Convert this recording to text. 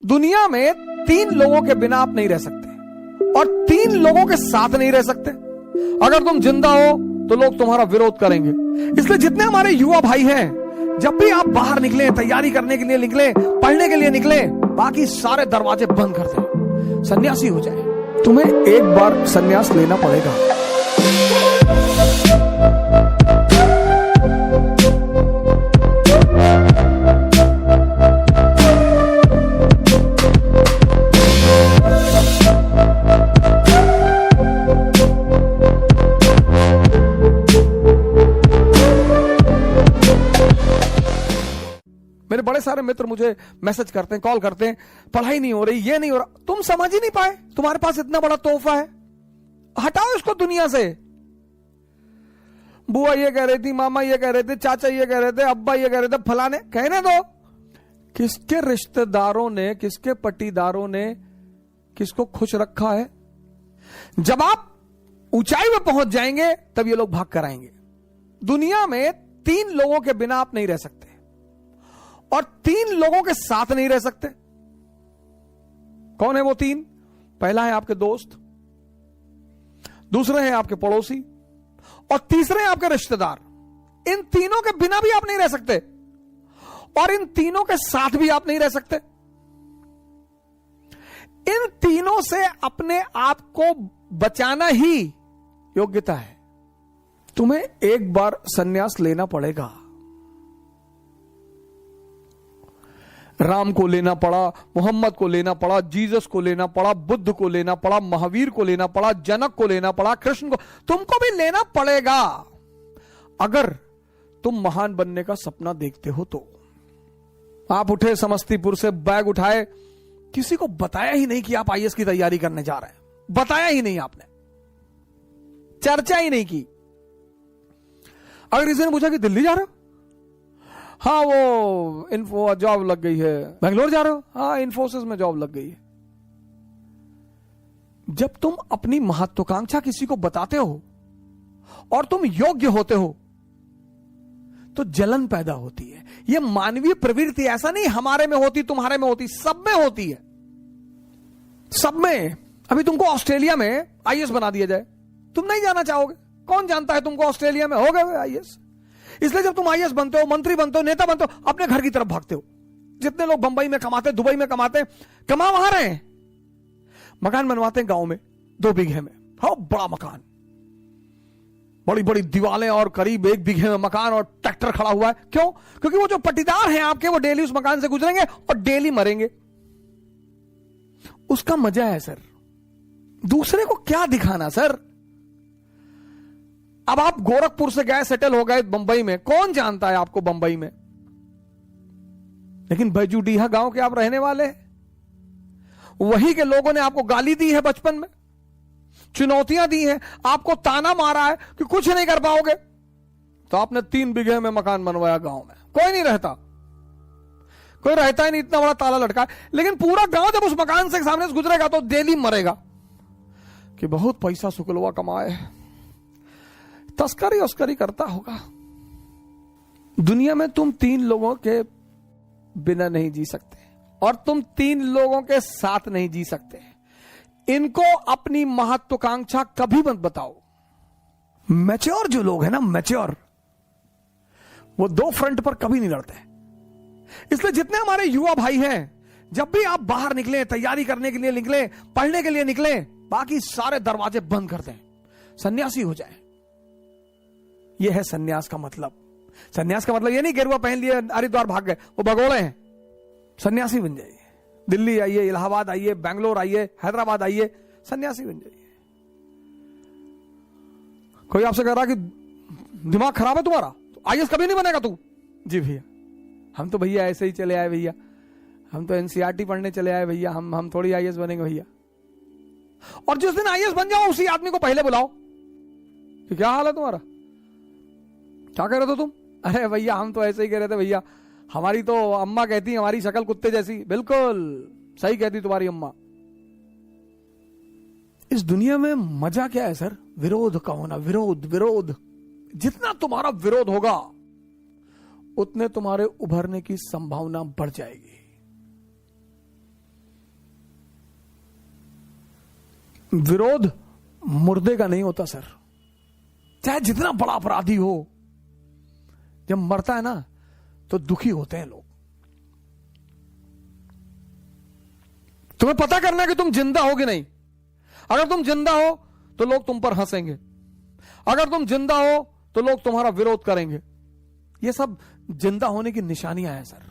दुनिया में 3 लोगों के बिना आप नहीं रह सकते और 3 लोगों के साथ नहीं रह सकते। अगर तुम जिंदा हो तो लोग तुम्हारा विरोध करेंगे। इसलिए जितने हमारे युवा भाई हैं, जब भी आप बाहर निकले, तैयारी करने के लिए निकले, पढ़ने के लिए निकले, बाकी सारे दरवाजे बंद कर दें, सन्यासी हो जाए। तुम्हें एक बार सन्यास लेना पड़ेगा। मेरे बड़े सारे मित्र मुझे मैसेज करते हैं, कॉल करते हैं, पढ़ाई नहीं हो रही, ये नहीं हो रहा। तुम समझ ही नहीं पाए, तुम्हारे पास इतना बड़ा तोहफा है, हटाओ इसको दुनिया से। बुआ ये कह रही थी, मामा ये कह रहे थे, चाचा ये कह रहे थे, अब्बा ये कह रहे थे, फलाने कहने दो। किसके रिश्तेदारों ने, किसके पट्टीदारों ने किसको खुश रखा है? जब आप ऊंचाई में पहुंच जाएंगे तब ये लोग भाग कर आएंगे। दुनिया में 3 लोगों के बिना आप नहीं रह सकते और 3 लोगों के साथ नहीं रह सकते। कौन है वो 3? पहला है आपके दोस्त, दूसरे हैं आपके पड़ोसी और तीसरे हैं आपके रिश्तेदार। इन तीनों के बिना भी आप नहीं रह सकते और इन तीनों के साथ भी आप नहीं रह सकते। इन तीनों से अपने आप को बचाना ही योग्यता है। तुम्हें एक बार सन्यास लेना पड़ेगा। राम को लेना पड़ा, मोहम्मद को लेना पड़ा, जीसस को लेना पड़ा, बुद्ध को लेना पड़ा, महावीर को लेना पड़ा, जनक को लेना पड़ा, कृष्ण को, तुमको भी लेना पड़ेगा अगर तुम महान बनने का सपना देखते हो तो। आप उठे समस्तीपुर से, बैग उठाए, किसी को बताया ही नहीं कि आप आईएएस की तैयारी करने जा रहे हैं, बताया ही नहीं, आपने चर्चा ही नहीं की। अगर किसी ने पूछा कि दिल्ली जा रहे हो, हाँ वो इन्फो जॉब लग गई है। बेंगलोर जा रहे हो, हाँ इन्फोसिस में जॉब लग गई है। जब तुम अपनी महत्वाकांक्षा किसी को बताते हो और तुम योग्य होते हो तो जलन पैदा होती है। यह मानवीय प्रवृत्ति, ऐसा नहीं हमारे में होती, तुम्हारे में होती, सब में होती है, सब में। अभी तुमको ऑस्ट्रेलिया में आईएएस बना दिया जाए, तुम नहीं जाना चाहोगे। कौन जानता है तुमको ऑस्ट्रेलिया में हो गए आईएएस। इसलिए जब तुम आईएएस बनते हो, मंत्री बनते हो, नेता बनते हो, अपने घर की तरफ भागते हो। जितने लोग बंबई में कमाते, दुबई में कमाते, कमा वहां रहे हैं, मकान बनवाते हैं गांव में 2 बीघे में, हाँ बड़ा मकान, बड़ी बड़ी दीवारें और करीब 1 बीघे में मकान और ट्रैक्टर खड़ा हुआ है। क्यों? क्योंकि वो जो पट्टीदार हैं आपके, वो डेली उस मकान से गुजरेंगे और डेली मरेंगे। उसका मजा है सर। दूसरे को क्या दिखाना सर। अब आप गोरखपुर से गए, सेटल हो गए बंबई में, कौन जानता है आपको बंबई में, लेकिन बैजूडीहा गांव के आप रहने वाले हैं। वहीं के लोगों ने आपको गाली दी है बचपन में, चुनौतियां दी हैं, आपको ताना मारा है कि कुछ नहीं कर पाओगे, तो आपने 3 बीघे में मकान बनवाया गांव में। कोई नहीं रहता, कोई रहता ही नहीं, इतना बड़ा ताला लटका है। लेकिन पूरा गांव जब उस मकान से सामने से गुजरेगा तो डेली मरेगा कि बहुत पैसा शुक्लवा कमाए, तस्करी उस्करी करता होगा। दुनिया में तुम 3 लोगों के बिना नहीं जी सकते और तुम 3 लोगों के साथ नहीं जी सकते। इनको अपनी महत्वाकांक्षा कभी मत बताओ। मैच्योर जो लोग हैं ना, मैच्योर, वो 2 फ्रंट पर कभी नहीं लड़ते। इसलिए जितने हमारे युवा भाई हैं, जब भी आप बाहर निकले, तैयारी करने के लिए निकले, पढ़ने के लिए निकले, बाकी सारे दरवाजे बंद कर दें, सन्यासी हो जाए। यह है सन्यास का मतलब। सन्यास का मतलब यह नहीं गेरुआ पहन लिए हरिद्वार भाग गए, वो भगोड़े हैं। सन्यासी बन जाइए। दिल्ली आइए, इलाहाबाद आइए, बैंगलोर आइए, हैदराबाद आइए, सन्यासी बन जाइए। कोई आपसे कह रहा कि दिमाग खराब है तुम्हारा, तो आईएएस कभी नहीं बनेगा तू। जी भैया, हम तो भैया ऐसे ही चले आए भैया, हम तो एनसीईआरटी पढ़ने चले आए भैया, हम थोड़ी आईएएस बनेंगे भैया। और जिस दिन आईएएस बन जाओ उसी आदमी को पहले बुलाओ कि क्या हाल है तुम्हारा, क्या कह रहे थे तुम? अरे भैया हम तो ऐसे ही कह रहे थे भैया, हमारी तो अम्मा कहती हमारी शक्ल कुत्ते जैसी। बिल्कुल सही कहती तुम्हारी अम्मा। इस दुनिया में मजा क्या है सर? विरोध का होना। विरोध विरोध, जितना तुम्हारा विरोध होगा उतने तुम्हारे उभरने की संभावना बढ़ जाएगी। विरोध मुर्दे का नहीं होता सर, चाहे जितना बड़ा अपराधी हो, जब मरता है ना तो दुखी होते हैं लोग। तुम्हें पता करना है कि तुम जिंदा हो कि नहीं। अगर तुम जिंदा हो तो लोग तुम पर हंसेंगे, अगर तुम जिंदा हो तो लोग तुम्हारा विरोध करेंगे। ये सब जिंदा होने की निशानियां हैं सर।